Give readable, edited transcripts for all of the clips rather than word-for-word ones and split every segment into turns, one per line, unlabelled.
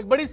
एक बड़ी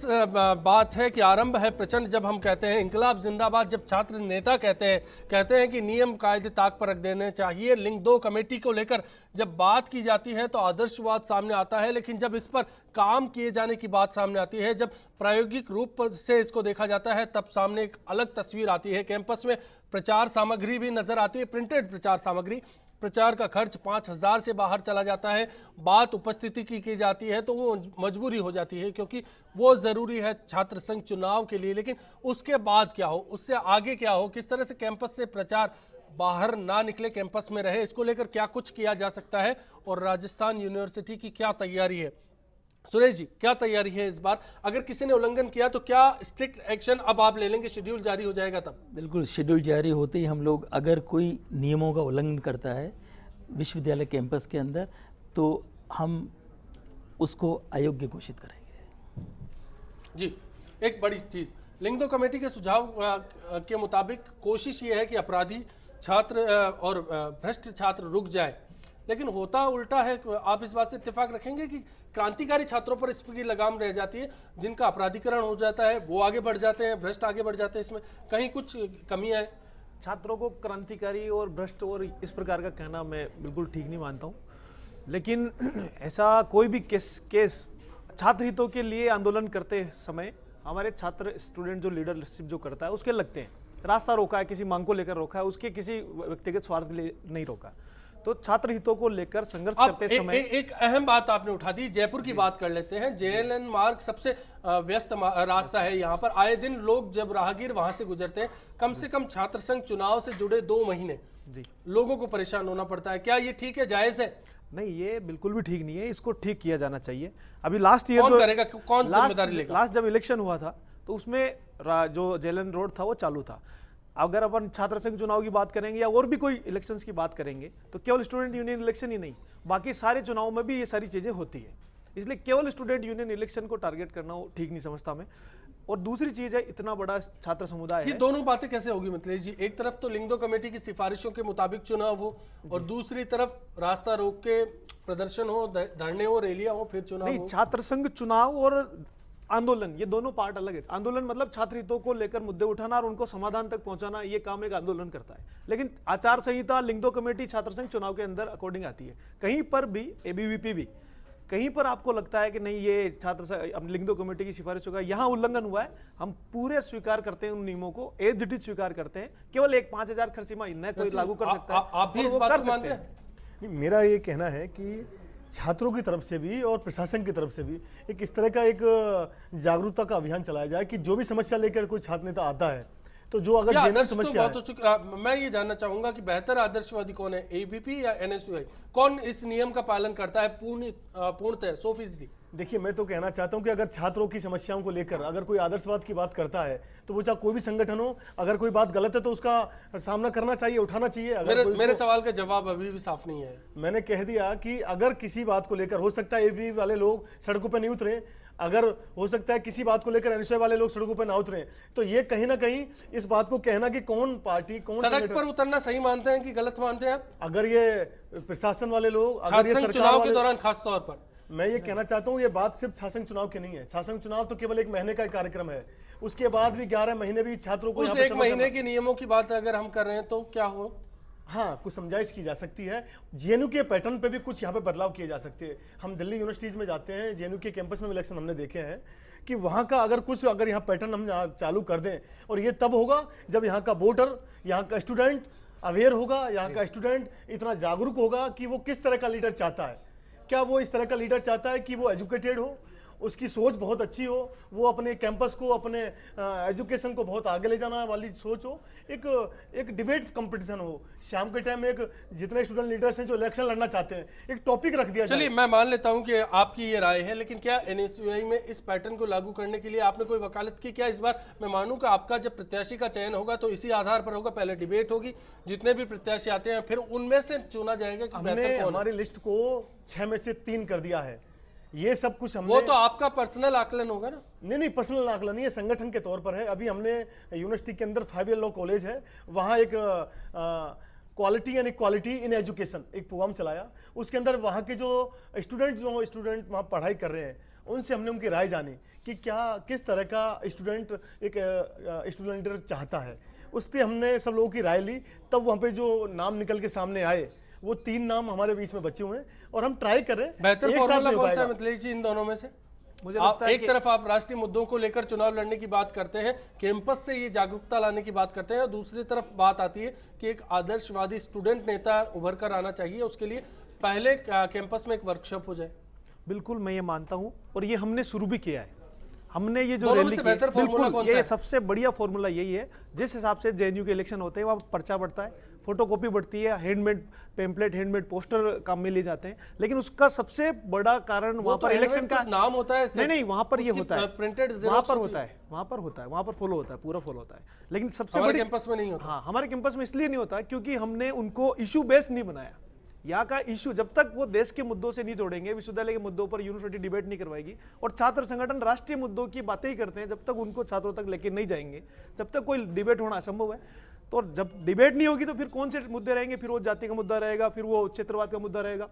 बात है कि आरंभ है प्रचंड। जब हम कहते हैं इंकलाब जिंदाबाद, जब छात्र नेता कहते हैं कि नियम कायदे ताक पर रख देने चाहिए, लिंग 2 कमेटी को लेकर जब बात की जाती है तो आदर्शवाद सामने आता है, लेकिन जब इस पर काम किए जाने की बात सामने आती है, जब प्रायोगिक रूप से इसको देखा जाता है, तब सामने एक अलग तस्वीर आती है। कैंपस में प्रचार सामग्री भी नजर आती है, प्रिंटेड प्रचार सामग्री। प्रचार का खर्च 5,000 से बाहर चला जाता है। बात उपस्थिति की जाती है तो वो मजबूरी हो जाती है, क्योंकि वो ज़रूरी है छात्र संघ चुनाव के लिए। लेकिन उसके बाद क्या हो, उससे आगे क्या हो, किस तरह से कैंपस से प्रचार बाहर ना निकले, कैंपस में रहे, इसको लेकर क्या कुछ किया जा सकता है और राजस्थान यूनिवर्सिटी की क्या तैयारी है। सुरेश जी, क्या तैयारी है इस बार? अगर किसी ने उल्लंघन किया तो क्या स्ट्रिक्ट एक्शन अब आप ले लेंगे? शेड्यूल जारी हो जाएगा तब?
बिल्कुल, शेड्यूल जारी होते ही हम लोग, अगर कोई नियमों का उल्लंघन करता है विश्वविद्यालय कैंपस के अंदर, तो हम उसको अयोग्य घोषित करेंगे।
जी, एक बड़ी चीज़, लिंग 2 कमेटी के सुझाव के मुताबिक कोशिश ये है कि अपराधी छात्र और भ्रष्ट छात्र रुक जाए, लेकिन होता उल्टा है। आप इस बात से इत्तेफाक रखेंगे कि क्रांतिकारी छात्रों पर इसकी लगाम रह जाती है, जिनका अपराधीकरण हो जाता है वो आगे बढ़ जाते हैं, भ्रष्ट आगे बढ़ जाते हैं, इसमें कहीं कुछ कमियां है?
छात्रों को क्रांतिकारी और भ्रष्ट और इस प्रकार का कहना मैं बिल्कुल ठीक नहीं मानता हूँ। लेकिन ऐसा कोई भी केस छात्र हितों के लिए आंदोलन करते समय हमारे छात्र स्टूडेंट जो लीडरशिप जो करता है उसके लगते हैं। रास्ता रोका है, किसी मांग को लेकर रोका है, उसके किसी व्यक्तिगत स्वार्थ के लिए नहीं रोका। तो छात्र हितों को लेकर संघर्ष करते समय
एक अहम बात आपने उठा दी, जयपुर की बात कर लेते हैं। JLN मार्ग सबसे व्यस्त रास्ता है, यहाँ पर आए दिन लोग, जब राहगीर वहां से गुजरते हैं, कम से कम छात्र संघ चुनाव से जुड़े 2 महीने
जी
लोगों को परेशान होना पड़ता है। क्या ये ठीक है, जायज है?
नहीं, ये बिल्कुल भी ठीक नहीं है, इसको ठीक किया जाना चाहिए। अभी लास्ट ईयर
कौन करेगा, कौन जिम्मेदारी लेगा?
लास्ट जब इलेक्शन हुआ था तो उसमें जो JLN रोड था वो चालू था। अगर अपन छात्र संघ चुनाव की बात करेंगे या और भी कोई इलेक्शंस की बात करेंगे तो केवल स्टूडेंट यूनियन इलेक्शन ही नहीं, बाकी सारे चुनाव में भी ये सारी चीजें होती है। इसलिए केवल स्टूडेंट यूनियन इलेक्शन को टारगेट करना ठीक नहीं समझता मैं। और दूसरी चीज है, इतना बड़ा छात्र समुदाय है।
ये दोनों बातें कैसे होगी मिथिलेश जी? एक तरफ तो लिंग 2 कमेटी की सिफारिशों के मुताबिक चुनाव हो और दूसरी तरफ रास्ता रोक के प्रदर्शन हो, धरने हो, रैलियां हो, फिर चुनाव
नहीं,
हो।
छात्र संघ चुनाव और आंदोलन, ये दोनों पार्ट अलग है। आंदोलन मतलब छात्र हितों को लेकर मुद्दे उठाना और उनको समाधान तक पहुंचाना, ये काम एक आंदोलन करता है। लेकिन आचार संहिता लिंग 2 कमेटी छात्र संघ चुनाव के अंदर अकॉर्डिंग आती है। कहीं पर भी ABVP भी कहीं पर आपको लगता है कि नहीं ये छात्र लिंग 2 कमेटी की सिफारिशों का यहाँ उल्लंघन हुआ है, हम पूरे स्वीकार करते हैं, उन नियमों को एज इट इज स्वीकार करते हैं। केवल एक 5,000 खर्चीमा न कोई लागू कर सकता है।
आप भी इस बात को मानते हैं?
मेरा ये कहना है कि छात्रों की तरफ से भी और प्रशासन की तरफ से भी एक इस तरह का एक जागरूकता का अभियान चलाया जाए कि जो भी समस्या लेकर कोई छात्र नेता आता है, तो जो अगर जेन्युइन समस्या है,
मैं ये जानना चाहूंगा कि बेहतर आदर्शवादी कौन है, ABP या NSUI? कौन इस नियम का पालन करता है पूर्णतः 100%?
देखिए, मैं तो कहना चाहता हूं कि अगर छात्रों की समस्याओं को लेकर अगर कोई आदर्शवाद की बात करता है तो वो चाहे कोई भी संगठन हो, अगर कोई बात गलत है तो उसका सामना करना चाहिए, उठाना चाहिए। अगर
मेरे सवाल का जवाब अभी भी साफ नहीं है।
मैंने कह दिया कि अगर किसी बात को लेकर, हो सकता है ABP वाले लोग सड़कों पर नहीं उतरे, अगर हो सकता है किसी बात को लेकर NSUI वाले लोग सड़कों पर ना उतरे, तो ये कहीं ना कहीं इस बात को कहना कि कौन पार्टी कौन
सड़क पर उतरना सही मानते हैं कि गलत मानते हैं आप?
अगर ये प्रशासन वाले लोग, अगर
छात्र
ये
संघ
सरकार
चुनाव के
वाले,
दौरान खास तौर पर
मैं ये कहना चाहता हूँ, ये बात सिर्फ शासन चुनाव की नहीं है। शासन चुनाव तो केवल 1 महीने का कार्यक्रम है, उसके बाद भी 11 महीने भी छात्रों को
उस 1 महीने के नियमों की बात अगर हम कर रहे हैं तो क्या हो?
हाँ, कुछ समझाइश की जा सकती है। JNU के पैटर्न पे भी कुछ यहाँ पे बदलाव किए जा सकते हैं। हम दिल्ली यूनिवर्सिटीज में जाते हैं, JNU के कैंपस में इलेक्शन हमने देखे हैं कि वहाँ का अगर यहाँ पैटर्न हम चालू कर दें, और ये तब होगा जब यहाँ का वोटर, यहाँ का स्टूडेंट अवेयर होगा, यहाँ का स्टूडेंट इतना जागरूक होगा कि वो किस तरह का लीडर चाहता है। क्या वो इस तरह का लीडर चाहता है कि वो एजुकेटेड हो, उसकी सोच बहुत अच्छी हो, वो अपने कैंपस को, अपने एजुकेशन को बहुत आगे ले जाना वाली सोच हो, एक डिबेट कंपटीशन हो, शाम के टाइम एक जितने स्टूडेंट लीडर्स हैं जो इलेक्शन लड़ना चाहते हैं, एक टॉपिक रख दिया जाए।
चलिए, मैं मान लेता हूं कि आपकी ये राय है, लेकिन क्या NSUI में इस पैटर्न को लागू करने के लिए आपने कोई वकालत की? क्या इस बार मैं मानूं कि आपका जब प्रत्याशी का चयन होगा तो इसी आधार पर होगा, पहले डिबेट होगी, जितने भी प्रत्याशी आते हैं फिर उनमें से चुना जाएगा कि
हमने हमारी लिस्ट को 6 में से 3 कर दिया है। ये सब कुछ हमने,
वो तो आपका पर्सनल आकलन होगा ना?
नहीं, पर्सनल आकलन नहीं है, संगठन के तौर पर है। अभी हमने यूनिवर्सिटी के अंदर 5 ईयर लॉ कॉलेज है, वहाँ एक quality and equality in education एक प्रोग्राम चलाया। उसके अंदर वहाँ के जो स्टूडेंट वहाँ पढ़ाई कर रहे हैं उनसे हमने उनकी राय जानी कि क्या किस तरह का स्टूडेंट एक स्टूडेंट लीडर चाहता है। उस पर हमने सब लोगों की राय ली, तब वहाँ पे जो नाम निकल के सामने आए वो 3 नाम हमारे बीच में बचे हुए हैं और हम ट्राई कर रहे हैं।
बेहतर
एक साथ
फॉर्मूला
नहीं हो
कौन सा
पाएगा।
है मिथिलेश जी इन दोनों में से?
मुझे
आप
लगता है
एक
कि
तरफ आप राष्ट्रीय मुद्दों को लेकर चुनाव लड़ने की बात करते हैं, कैंपस से ये जागरूकता लाने की बात करते हैं, और दूसरी तरफ बात आती है कि एक आदर्शवादी स्टूडेंट नेता उभर कर आना चाहिए, उसके लिए पहले कैंपस में एक वर्कशॉप हो जाए।
बिल्कुल मैं ये मानता हूँ और ये हमने शुरू भी किया है। हमने ये जो
दोनों में
रैली
से
की,
बेहतर फॉर्मूला
बिल्कुल
कौन सा
ये
है?
सबसे बढ़िया फॉर्मूला यही है। जिस हिसाब से जेएनयू के इलेक्शन होते हैं वहाँ पर्चा बढ़ता है, फोटोकॉपी बढ़ती है, हैंडमेड पेम्पलेट, हैंडमेड पोस्टर काम में लिए जाते हैं, लेकिन उसका सबसे बड़ा कारण वहाँ
तो
पर इलेक्शन का
नाम होता है,
नहीं वहाँ पर ये होता है,
प्रिंटेड
वहाँ पर होता है, वहाँ पर फॉलो होता है, पूरा फॉलो होता है। लेकिन सबसे बड़ी
कैंपस में नहीं होता।
हाँ, हमारे कैंपस में इसलिए नहीं होता क्योंकि हमने उनको इशू बेस्ड नहीं बनाया। यहाँ का इशू जब तक वो देश के मुद्दों से नहीं जोड़ेंगे, विश्वविद्यालय के मुद्दों पर यूनिवर्सिटी डिबेट नहीं करवाएगी, और छात्र संगठन राष्ट्रीय मुद्दों की बातें ही करते हैं, जब तक उनको छात्रों तक लेके नहीं जाएंगे, जब तक कोई डिबेट होना असंभव है। तो जब डिबेट नहीं होगी तो फिर कौन से मुद्दे रहेंगे? फिर वो जाति का मुद्दा रहेगा, फिर वो क्षेत्रवाद का मुद्दा रहेगा।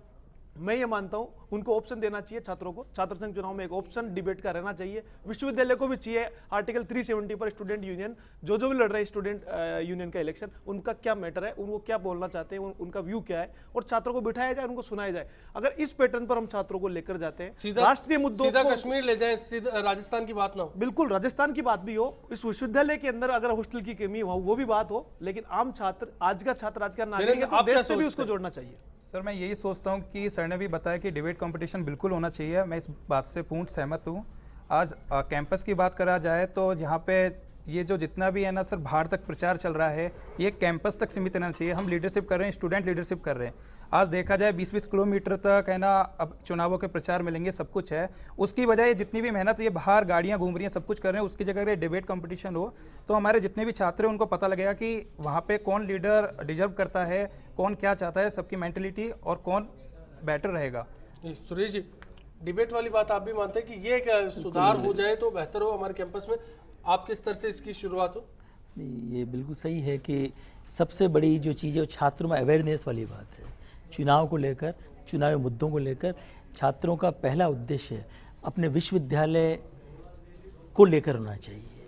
मैं ये मानता हूं उनको ऑप्शन देना चाहिए छात्रों को। छात्र संघ चुनाव में एक ऑप्शन डिबेट का रहना चाहिए, विश्वविद्यालय को भी चाहिए। आर्टिकल 370 पर स्टूडेंट यूनियन जो भी लड़ रहे हैं स्टूडेंट यूनियन का इलेक्शन, उनका क्या मैटर है, उनको क्या बोलना चाहते हैं, उनका व्यू क्या है, और छात्रों को बिठाया जाए, उनको सुनाया जाए। अगर इस पैटर्न पर हम छात्रों को लेकर जाते हैं, राष्ट्रीय मुद्दों
सीधा
को
कश्मीर ले जाए, सीधा राजस्थान की बात ना हो।
बिल्कुल राजस्थान की बात भी हो, इस विश्वविद्यालय के अंदर अगर हॉस्टल की कमी हो वो भी बात हो, लेकिन आम छात्र, आज का छात्र, आज का नागरिक है, तो देश से भी उसको जोड़ना चाहिए।
सर मैं यही सोचता हूँ कि सर ने भी बताया कि डिबेट कंपटीशन बिल्कुल होना चाहिए, मैं इस बात से पूर्ण सहमत हूँ। आज कैंपस की बात करा जाए तो यहाँ पे ये जो जितना भी है ना सर बाहर तक प्रचार चल रहा है, ये कैंपस तक सीमित रहना चाहिए। हम लीडरशिप कर रहे हैं, स्टूडेंट लीडरशिप कर रहे हैं। आज देखा जाए 20-20 किलोमीटर तक है ना, अब चुनावों के प्रचार मिलेंगे, सब कुछ है, उसकी बजाय जितनी भी मेहनत ये बाहर गाड़ियाँ घूम रही हैं, सब कुछ कर रहे हैं, उसकी जगह अगर डिबेट कंपटीशन हो तो हमारे जितने भी छात्र हैं उनको पता लगेगा कि वहाँ पे कौन लीडर डिजर्व करता है, कौन क्या चाहता है, सबकी मेंटलिटी, और कौन बेटर रहेगा।
सुरेश जी, डिबेट वाली बात आप भी मानते हैं कि ये क्या सुधार हो जाए तो बेहतर हो हमारे कैंपस में? आप किस तरह से इसकी शुरुआत हो?
नहीं, ये बिल्कुल सही है कि सबसे बड़ी जो चीज़ है वो छात्रों में अवेयरनेस वाली बात है। चुनाव को लेकर, चुनावी मुद्दों को लेकर छात्रों का पहला उद्देश्य अपने विश्वविद्यालय को लेकर होना चाहिए।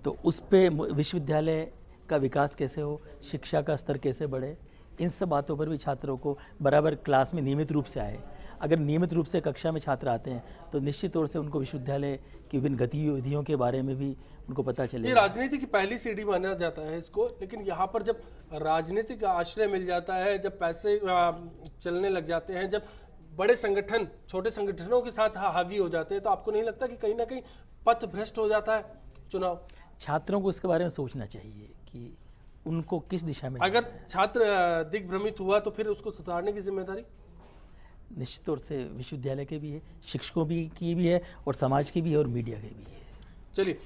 तो उस पे विश्वविद्यालय का विकास कैसे हो, शिक्षा का स्तर कैसे बढ़े, इन सब बातों पर भी छात्रों को बराबर क्लास में नियमित रूप से आए। अगर नियमित रूप से कक्षा में छात्र आते हैं तो निश्चित तौर से उनको विश्वविद्यालय की विभिन्न गतिविधियों के बारे में भी उनको पता
ये
चलेगा।
राजनीति की पहली सीढ़ी माना जाता है इसको, लेकिन यहाँ पर जब राजनीति का आश्रय मिल जाता है, जब पैसे चलने लग जाते हैं, जब बड़े संगठन छोटे संगठनों के साथ हावी हो जाते हैं, तो आपको नहीं लगता कि कहीं ना कहीं पथ भ्रष्ट हो जाता है चुनाव?
छात्रों को इसके बारे में सोचना चाहिए कि उनको किस दिशा में
अगर
जाना है।
छात्र दिग्भ्रमित हुआ तो फिर उसको सुधारने की जिम्मेदारी
निश्चित तौर से विश्वविद्यालय के भी है, शिक्षकों की भी है, और समाज की भी है, और मीडिया की भी है।
चलिए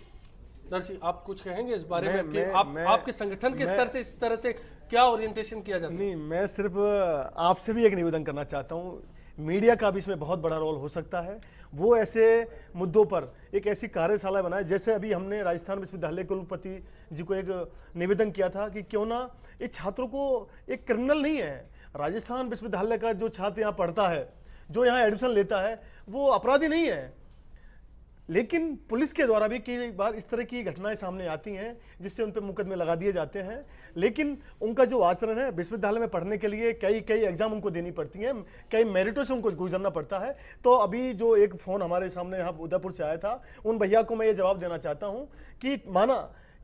नरसी, आप कुछ कहेंगे इस बारे में कि
मैं-
आपके संगठन के स्तर से इस तरह से क्या ओरिएंटेशन किया जाता है?
नहीं, मैं सिर्फ आपसे भी एक निवेदन करना चाहता हूँ, मीडिया का भी इसमें बहुत बड़ा रोल हो सकता है। वो ऐसे मुद्दों पर एक ऐसी कार्यशाला बनाए, जैसे अभी हमने राजस्थान विश्वविद्यालय कुलपति जी को एक निवेदन किया था कि क्यों ना एक छात्रों को, एक क्रिमिनल नहीं है, राजस्थान विश्वविद्यालय का जो छात्र यहाँ पढ़ता है, जो यहाँ एडमिशन लेता है, वो अपराधी नहीं है। लेकिन पुलिस के द्वारा भी कई बार इस तरह की घटनाएं सामने आती हैं जिससे उन पर मुकदमे लगा दिए जाते हैं, लेकिन उनका जो आचरण है, विश्वविद्यालय में पढ़ने के लिए कई एग्जाम उनको देनी पड़ती हैं, कई मेरिटों से उनको गुजरना पड़ता है। तो अभी जो एक फ़ोन हमारे सामने यहाँ उदयपुर से आया था, उन भैया को मैं ये जवाब देना चाहता हूँ कि माना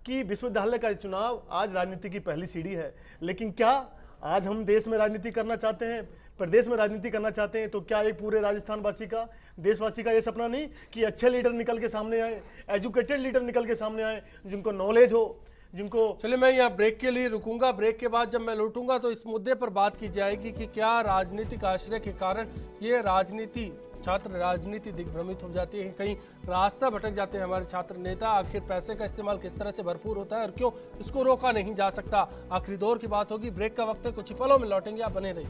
कि विश्वविद्यालय का चुनाव आज राजनीति की पहली सीढ़ी है, लेकिन क्या आज हम देश में राजनीति करना चाहते हैं, प्रदेश में राजनीति करना चाहते हैं, तो क्या एक पूरे राजस्थान वासी का, देशवासी का ये सपना नहीं कि अच्छे लीडर निकल के सामने आए, एजुकेटेड लीडर निकल के सामने आए, जिनको नॉलेज हो, जिनको।
चलिए मैं यहाँ ब्रेक के लिए रुकूंगा, ब्रेक के बाद जब मैं लौटूंगा तो इस मुद्दे पर बात की जाएगी कि क्या राजनीतिक आश्रय के कारण ये राजनीति, छात्र राजनीति दिग्भ्रमित हो जाती है, कहीं रास्ता भटक जाते हैं हमारे छात्र नेता। आखिर पैसे का इस्तेमाल किस तरह से भरपूर होता है और क्यों इसको रोका नहीं जा सकता, आखिरी दौर की बात होगी। ब्रेक का वक्त है, कुछ ही पलों में लौटेंगे, आप बने रहिए।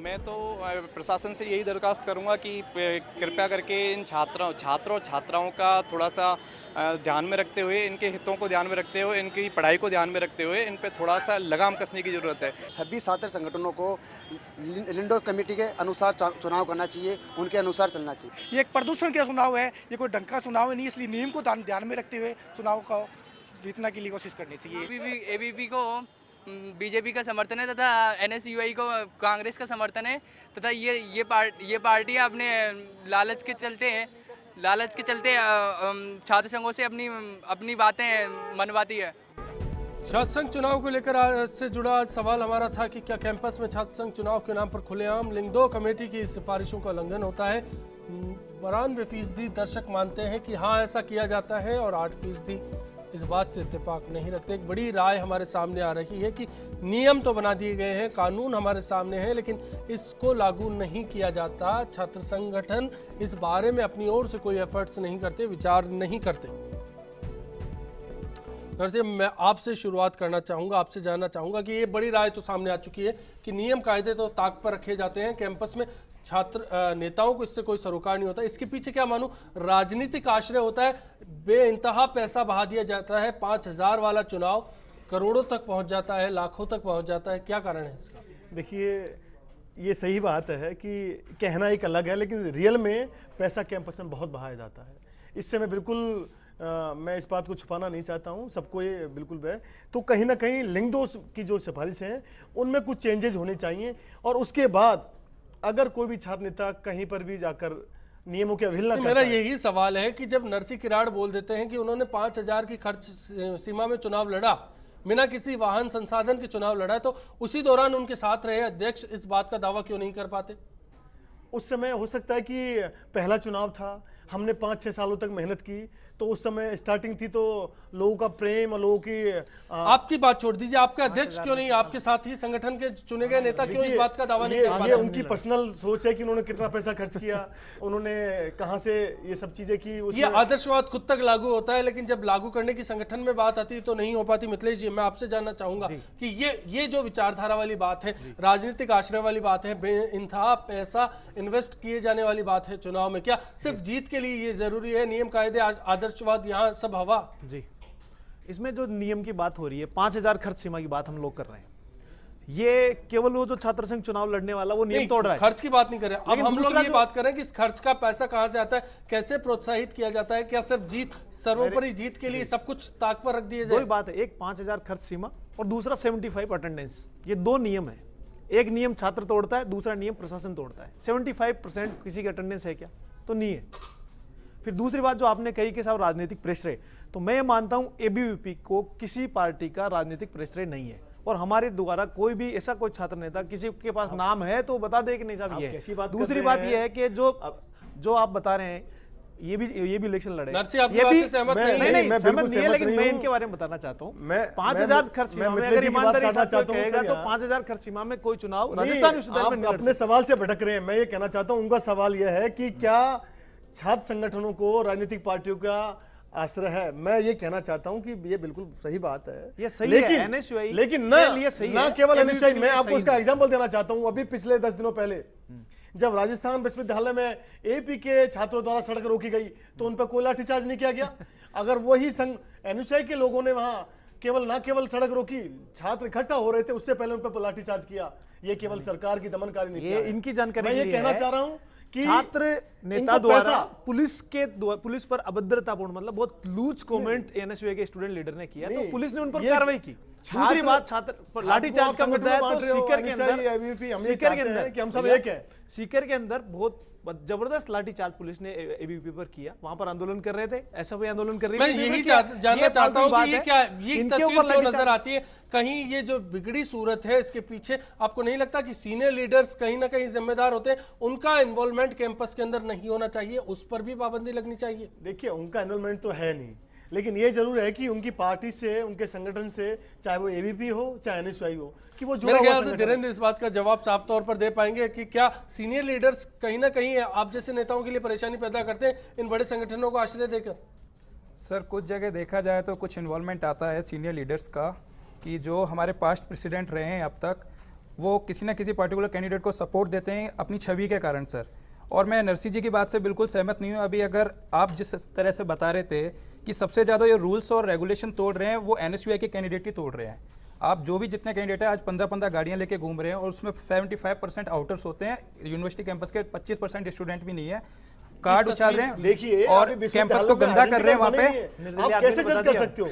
मैं तो प्रशासन से यही दरख्वास्त करूंगा कि कृपया करके इन छात्रों और छात्राओं का थोड़ा सा ध्यान में रखते हुए, इनके हितों को ध्यान में रखते हुए, इनकी पढ़ाई को ध्यान में रखते हुए इन पे थोड़ा सा लगाम कसने की ज़रूरत है।
सभी छात्र संगठनों को लिंडो कमेटी के अनुसार चुनाव करना चाहिए, उनके अनुसार चलना चाहिए।
ये एक प्रदूषण का चुनाव है, ये कोई ढंग का चुनाव नहीं, इसलिए नियम को ध्यान में रखते हुए चुनाव को जीतने के लिए कोशिश करनी चाहिए।
एबीपी को बीजेपी का समर्थन है तथा एनएसयूआई को कांग्रेस का समर्थन है तथा ये पार्टियां अपने लालच के चलते छात्र संघों से अपनी बातें मनवाती है।
छात्र संघ चुनाव को लेकर आज से जुड़ा सवाल हमारा था कि क्या कैंपस में छात्र संघ चुनाव के नाम पर खुलेआम लिंग 2 कमेटी की सिफारिशों का उल्लंघन होता है। 92% दर्शक मानते हैं कि हाँ ऐसा किया जाता है और 8% इस बात से इत्तेफाक नहीं रखते। एक बड़ी राय हमारे सामने आ रही है कि नियम तो बना दिए गए हैं, कानून हमारे सामने है, लेकिन इसको लागू नहीं किया जाता। छात्र संगठन इस बारे में अपनी ओर से कोई एफर्ट्स नहीं करते, विचार नहीं करते। वैसे मैं आपसे शुरुआत करना चाहूँगा, आपसे जानना चाहूँगा कि ये बड़ी राय तो सामने आ चुकी है कि नियम कायदे तो ताक पर रखे जाते हैं, कैंपस में छात्र नेताओं को इससे कोई सरोकार नहीं होता। इसके पीछे क्या मानूं, राजनीतिक आश्रय होता है, बेइंतहा पैसा बहा दिया जाता है। 5000 वाला चुनाव करोड़ों तक पहुंच जाता है, लाखों तक पहुंच जाता है। क्या कारण है इसका?
देखिए, ये सही बात है कि कहना एक अलग है, लेकिन रियल में पैसा कैंपस में बहुत बहाया जाता है। इससे मैं बिल्कुल मैं इस बात को छुपाना नहीं चाहता हूँ, सबको ये बिल्कुल है। तो कहीं ना कहीं लिंग 2 की जो सिफारिश है उनमें कुछ चेंजेज होने चाहिए, और उसके बाद अगर कोई भी छात्र नेता कहीं पर भी जाकर नियमों की अवहेलना करता है।
मेरा यही सवाल है कि जब नरसी किराड़ बोल देते हैं कि उन्होंने 5000 की खर्च सीमा में चुनाव लड़ा, बिना किसी वाहन संसाधन के चुनाव लड़ा, तो उसी दौरान उनके साथ रहे अध्यक्ष इस बात का दावा क्यों नहीं कर पाते?
उस समय हो सकता है कि पहला चुनाव था, हमने 5-6 सालों तक मेहनत की, तो उस समय स्टार्टिंग थी, तो लोगों का प्रेम और लोगों की
आपकी बात छोड़ दीजिए, आपके अध्यक्ष क्यों नहीं, आपके साथ ही संगठन के चुने गए नेता क्यों इस बात का दावा नहीं कर पाते?
ये उनकी पर्सनल सोच है कि उन्होंने कितना पैसा खर्च किया, उन्होंने कहां से ये सब चीजें की।
ये आदर्शवाद खुद तक लागू होता है, लेकिन जब लागू करने की संगठन में बात आती है तो नहीं हो पाती। मिथिलेश जी, मैं आपसे जानना चाहूंगा कि ये जो विचारधारा वाली बात है, राजनीतिक आश्रय वाली बात है, बेइंतहा पैसा इन्वेस्ट किए जाने वाली बात है चुनाव में, क्या सिर्फ जीत के लिए ये जरूरी है? नियम कायदे आदर्शवाद यहाँ सब हवा?
जी, इसमें जो नियम की बात हो रही है, 5000 खर्च सीमा की बात हम लोग कर रहे हैं, ये केवल वो जो छात्र संघ चुनाव लड़ने वाला वो नियम तोड़ रहा है।
खर्च की बात नहीं कर रहे, अब हम लोग ये बात कर रहे हैं कि इस खर्च का पैसा कहां से आता है, कैसे प्रोत्साहित किया जाता है? क्या सिर्फ जीत, सर्वोपरि जीत के लिए सब कुछ ताक पर रख दिए जाए?
दो बात है, एक 5000 खर्च सीमा और दूसरा 75 अटेंडेंस, ये दो नियम है। एक नियम छात्र तोड़ता है, दूसरा नियम प्रशासन तोड़ता है। 75% किसी की अटेंडेंस है क्या? तो नहीं है। फिर दूसरी बात जो आपने कही कि साहब राजनीतिक प्रेशर, तो मैं ये मानता हूं एबीवीपी को किसी पार्टी का राजनीतिक प्रेशर नहीं है, और हमारे द्वारा कोई भी ऐसा कोई छात्र नेता किसी के पास नाम है तो बता दे कि नहीं साहब ये है। दूसरी बात ये है कि जो आप बता रहे हैं ये भी इलेक्शन लड़े,
ये भी सहमत नहीं,
मैं सहमत नहीं है, लेकिन मैं इनके बारे में बताना चाहता हूँ। 5000 खर्च सीमा में अगर ईमानदारी से कहेगा तो 5000 खर्च सीमा में कोई चुनाव राजस्थान विश्वविद्यालय में
अपने सवाल से भटक रहे हैं। मैं ये कहना चाहता हूँ, उनका सवाल यह है कि क्या छात्र संगठनों को राजनीतिक पार्टियों का आश्रय है? मैं ये कहना चाहता हूं कि ये बिल्कुल सही बात है,
ये सही
लेकिन
है, एनएसयूआई
लेकिन ना केवल एनएसयूआई, मैं आपको इसका एग्जांपल देना चाहता हूं। अभी पिछले 10 दिनों पहले जब राजस्थान विश्वविद्यालय में एपी के छात्रों द्वारा सड़क रोकी गई तो उन पर कोई लाठीचार्ज नहीं किया गया। अगर वही संघ एनएसयूआई के लोगों ने वहां केवल सड़क रोकी, छात्र इकट्ठा हो रहे थे, उससे पहले उन पर लाठीचार्ज किया, ये केवल सरकार की दमनकारी नीति है।
इनकी जानकारी
मैं ये कहना चाह रहा हूं कि
छात्र नेता द्वारा पुलिस पर अभद्रतापूर्ण, मतलब बहुत लूज कमेंट एनएसयूआई के स्टूडेंट लीडर ने किया, तो पुलिस ने उन पर कार्रवाई की। दूसरी बात, छात्र पर लाठीचार्ज का मुद्दा है, तो सीकर के अंदर बहुत जबरदस्त लाठीचार्ज पुलिस ने एबीवीपी पर किया। वहां पर आंदोलन कर रहे थे, एसएफआई आंदोलन कर रही थी।
मैं यही जानना चाहता हूं कि ये क्या, ये तस्वीर क्यों नजर आती है? कहीं ये जो बिगड़ी सूरत है इसके पीछे आपको नहीं लगता कि सीनियर लीडर्स कहीं ना कहीं जिम्मेदार होते हैं? उनका इन्वॉल्वमेंट कैंपस के अंदर नहीं होना चाहिए, उस पर भी पाबंदी लगनी चाहिए?
देखिए, उनका इन्वॉल्वमेंट तो है नहीं, लेकिन ये जरूर है कि उनकी पार्टी से, उनके संगठन से, चाहे वो एबीपी हो चाहे एनएसयूआई हो, कि वो
मेरे ख्याल से धीरेन्द्र इस बात का जवाब साफ तौर पर दे पाएंगे कि क्या सीनियर लीडर्स कहीं ना कहीं आप जैसे नेताओं के लिए परेशानी पैदा करते हैं इन बड़े संगठनों को आश्रय देकर?
सर, कुछ जगह देखा जाए तो कुछ इन्वॉल्वमेंट आता है सीनियर लीडर्स का, कि जो हमारे पास्ट प्रेसिडेंट रहे हैं अब तक, वो किसी ना किसी पर्टिकुलर कैंडिडेट को सपोर्ट देते हैं अपनी छवि के कारण सर। और मैं नरसी जी की बात से बिल्कुल सहमत नहीं हूँ। अभी अगर आप जिस तरह से बता रहे थे कि सबसे ज़्यादा ये रूल्स और रेगुलेशन तोड़ रहे हैं वो NSUI के कैंडिडेट ही तोड़ रहे हैं। आप जो भी जितने कैंडिडेट है आज 15-15 गाड़ियाँ लेके घूम रहे हैं और उसमें 75% आउटर्स होते हैं, यूनिवर्सिटी कैंपस के 25% स्टूडेंट भी नहीं है, कार्ड उछाल रहे हैं
देखिए
और कैंपस को गंदा कर रहे हैं वहाँ पे।
आप कैसे जज कर सकते हो?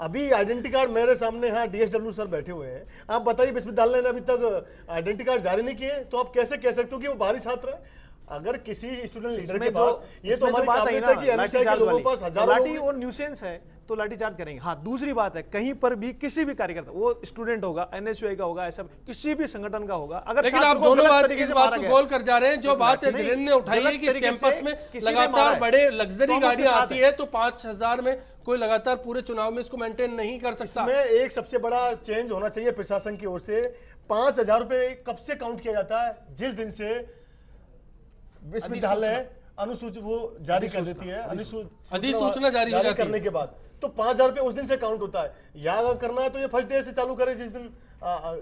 अभी आइडेंटिटी कार्ड मेरे सामने, हाँ DSW सर बैठे हुए हैं, आप बताइए विश्वविद्यालय ने अभी तक आइडेंटिटी कार्ड जारी नहीं किए, तो आप कैसे कह सकते हो कि वो बाहरी छात्र है? अगर किसी स्टूडेंट लीडर के पास ये तो हमारी बात है कि NSUI के लोगों के पास हजारों
लाठी और न्यूसेंस है तो लाठी चार्ज करेंगे। हाँ, दूसरी बात है कहीं पर भी किसी भी कार्यकर्ता, वो स्टूडेंट होगा, NSUI का होगा, ऐसा किसी भी संगठन का होगा, अगर
लेकिन आप दोनों बात इस बात को गोल कर जा रहे हैं। जो बात धीरेन्द्र ने उठाई है कि इस कैंपस में लगातार बड़े लग्जरी गाड़ियां आती है तो 5000 में कोई लगातार पूरे चुनाव में इसको मेंटेन नहीं कर सकता।
इसमें एक सबसे बड़ा चेंज होना चाहिए प्रशासन की ओर से। 5000 रुपए कब से काउंट किया जाता है? जिस दिन से विश्वविद्यालय अनुसूची वो जारी कर देती है,
अधिसूचना जारी
करने के बाद, तो 5000 रुपए उस दिन से काउंट होता है। या अगर करना है तो ये फर्स्ट डे से चालू करें जिस दिन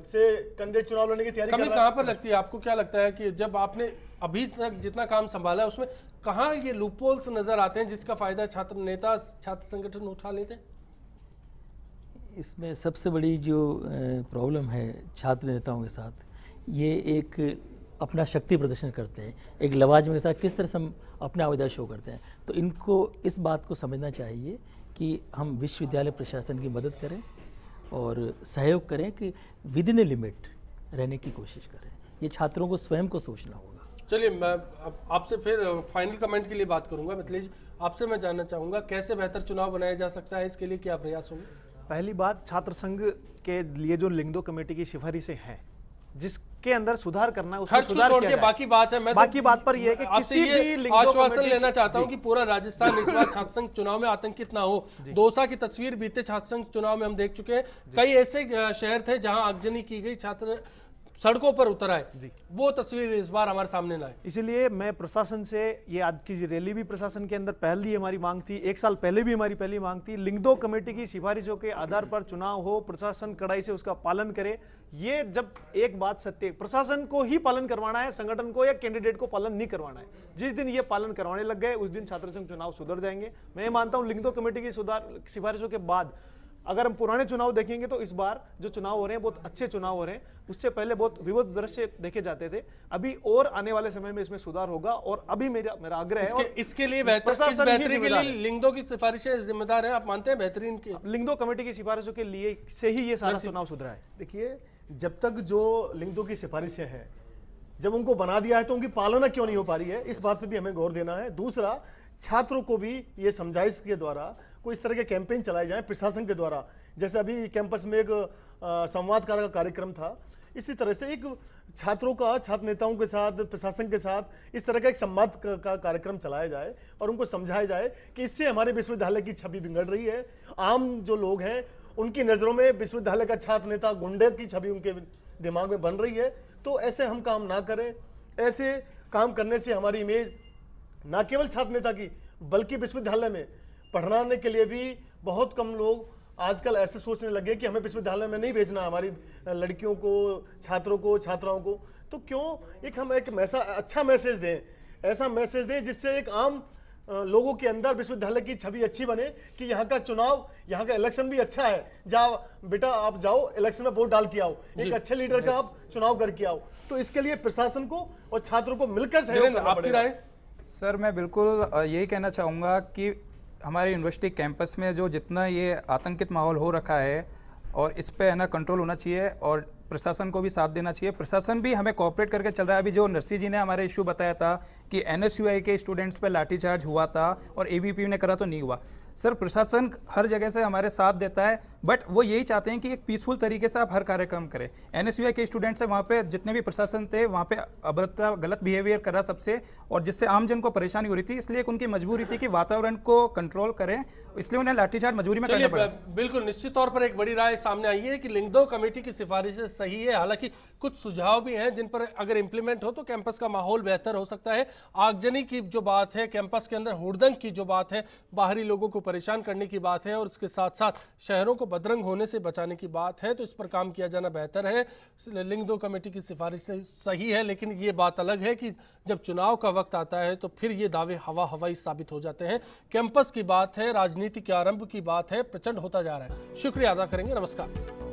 से कैंडिडेट चुनाव लड़ने की तैयारी कर रहा है।
कहाँ पर लगती है आपको? क्या लगता है कि जब आपने अभी तक जितना काम संभाला है उसमें कहाँ ये लूपहोल्स नजर आते हैं जिसका फायदा छात्र नेता, छात्र संगठन उठा लेते हैं?
इसमें सबसे बड़ी जो प्रॉब्लम है छात्र नेताओं के साथ, ये एक अपना शक्ति प्रदर्शन करते हैं, एक लवाजम के साथ किस तरह से हम अपना आवेदन शो करते हैं। तो इनको इस बात को समझना चाहिए कि हम विश्वविद्यालय प्रशासन की मदद करें और सहयोग करें कि विद इन ए लिमिट रहने की कोशिश करें। ये छात्रों को स्वयं को सोचना होगा।
चलिए, मैं आपसे फिर फाइनल कमेंट के लिए बात करूंगा। मिथिलेश, आपसे मैं जानना चाहूँगा कैसे बेहतर चुनाव बनाया जा सकता है, इसके लिए क्या प्रयास होंगे?
पहली बात, छात्र संघ के लिए जो लिंगदो कमेटी की सिफारिशें हैं जिसके अंदर सुधार करना है, उसमें सुधार
छोड़ के बाकी बात है। मैं
बाकी बात पर यह है कि किसी भी
आश्वासन लेना चाहता हूं कि पूरा राजस्थान इस बार छात्र संघ चुनाव में आतंकित ना हो। दौसा की तस्वीर बीते छात्र संघ चुनाव में हम देख चुके हैं। कई ऐसे शहर थे जहां आगजनी की गई, छात्र सड़कों पर उतर आए, वो तस्वीर इस बार हमारे सामने ना आए।
इसीलिए मैं प्रशासन से, ये आज की रैली भी प्रशासन के अंदर पहली हमारी मांग थी, 1 साल पहले भी हमारी पहली मांग थी, लिंगदो कमेटी की सिफारिशों के आधार पर चुनाव हो, प्रशासन कड़ाई से उसका पालन करे। ये जब एक बात सत्य, प्रशासन को ही पालन करवाना है, संगठन को या कैंडिडेट को पालन नहीं करवाना है। जिस दिन ये पालन करवाने लग गए उस दिन छात्र संघ चुनाव सुधर जाएंगे। मैं मानता हूं लिंगदो कमेटी की सिफारिशों के बाद अगर हम पुराने चुनाव देखेंगे तो इस बार जो चुनाव हो रहे हैं बहुत अच्छे चुनाव हो रहे हैं। उससे पहले बहुत विविध दृश्य देखे जाते थे। अभी और आने वाले समय में इसमें सुधार होगा और अभी मेरा आग्रह है
इसके लिए बेहतरी के लिए लिंगदो की सिफारिशें जिम्मेदार है। आप मानते हैं बेहतरीन की
लिंगदो कमेटी की सिफारिशों के लिए से ही ये सारा चुनाव सुधरा है।
देखिए, जब तक जो लिंगदो की सिफारिशें हैं, जब उनको बना दिया है तो उनकी पालना क्यों नहीं हो पा रही है, इस बात पे भी हमें गौर देना है। दूसरा, छात्रों को भी ये समझाइश के द्वारा कोई इस तरह के कैंपेन चलाए जाएं प्रशासन के द्वारा। जैसे अभी कैंपस में एक संवाद का कार्यक्रम था, इसी तरह से एक छात्रों का, छात्र नेताओं के साथ, प्रशासन के साथ इस तरह का एक संवाद का कार्यक्रम चलाया जाए और उनको समझाया जाए कि इससे हमारे विश्वविद्यालय की छवि बिगड़ रही है। आम जो लोग हैं उनकी नज़रों में विश्वविद्यालय का छात्र नेता गुंडे की छवि उनके दिमाग में बन रही है। तो ऐसे हम काम ना करें। ऐसे काम करने से हमारी इमेज ना केवल छात्र नेता की बल्कि विश्वविद्यालय में पढ़ाने के लिए भी बहुत कम लोग आजकल ऐसे सोचने लगे कि हमें विश्वविद्यालय में नहीं भेजना हमारी लड़कियों को, छात्रों को, छात्राओं को। तो क्यों हम एक अच्छा मैसेज दें, ऐसा मैसेज दें जिससे एक आम लोगों के अंदर विश्वविद्यालय की छवि अच्छी बने कि यहाँ का चुनाव, यहाँ का इलेक्शन भी अच्छा है। जाओ बेटा, आप जाओ इलेक्शन में वोट डाल के आओ, एक अच्छे लीडर का आप चुनाव करके आओ। तो इसके लिए प्रशासन को और छात्रों को मिलकर सहयोग करना पड़ेगा।
सर, मैं बिल्कुल यही कहना चाहूँगा कि हमारे यूनिवर्सिटी कैंपस में जो जितना ये आतंकित माहौल हो रखा है और इस पे है ना कंट्रोल होना चाहिए और प्रशासन को भी साथ देना चाहिए। प्रशासन भी हमें कोऑपरेट करके चल रहा है। अभी जो नरसी जी ने हमारे इशू बताया था कि NSUI के स्टूडेंट्स पे लाठीचार्ज हुआ था और ABP ने करा तो नहीं हुआ। सर, प्रशासन हर जगह से हमारे साथ देता है, बट वो यही चाहते हैं कि एक पीसफुल तरीके से आप हर कार्यक्रम करें। NSUI के स्टूडेंट से वहाँ पे जितने भी प्रशासन थे वहाँ पे अभद्रता, गलत बिहेवियर करा सबसे, और जिससे आमजन को परेशानी हो रही थी। इसलिए उनकी मजबूरी थी कि वातावरण को कंट्रोल करें, इसलिए उन्हें लाठीचार्ज मजबूरी में करना पड़ा।
बिल्कुल निश्चित तौर पर एक बड़ी राय सामने आई है कि लिंगदो कमेटी की सिफारिशें सही है। हालांकि कुछ सुझाव भी हैं जिन पर अगर इंप्लीमेंट हो तो कैंपस का माहौल बेहतर हो सकता है। आगजनी की जो बात है, कैंपस के अंदर हुड़दंग की जो बात है, बाहरी लोगों को परेशान करने की बात है और उसके साथ साथ शहरों को बदरंग होने से बचाने की बात है, तो इस पर काम किया जाना बेहतर है। लिंग 2 कमेटी की सिफारिश सही है, लेकिन ये बात अलग है कि जब चुनाव का वक्त आता है तो फिर ये दावे हवाई साबित हो जाते हैं। कैंपस की बात है, राजनीति के आरंभ की बात है, प्रचंड होता जा रहा है। शुक्रिया अदा करेंगे। नमस्कार।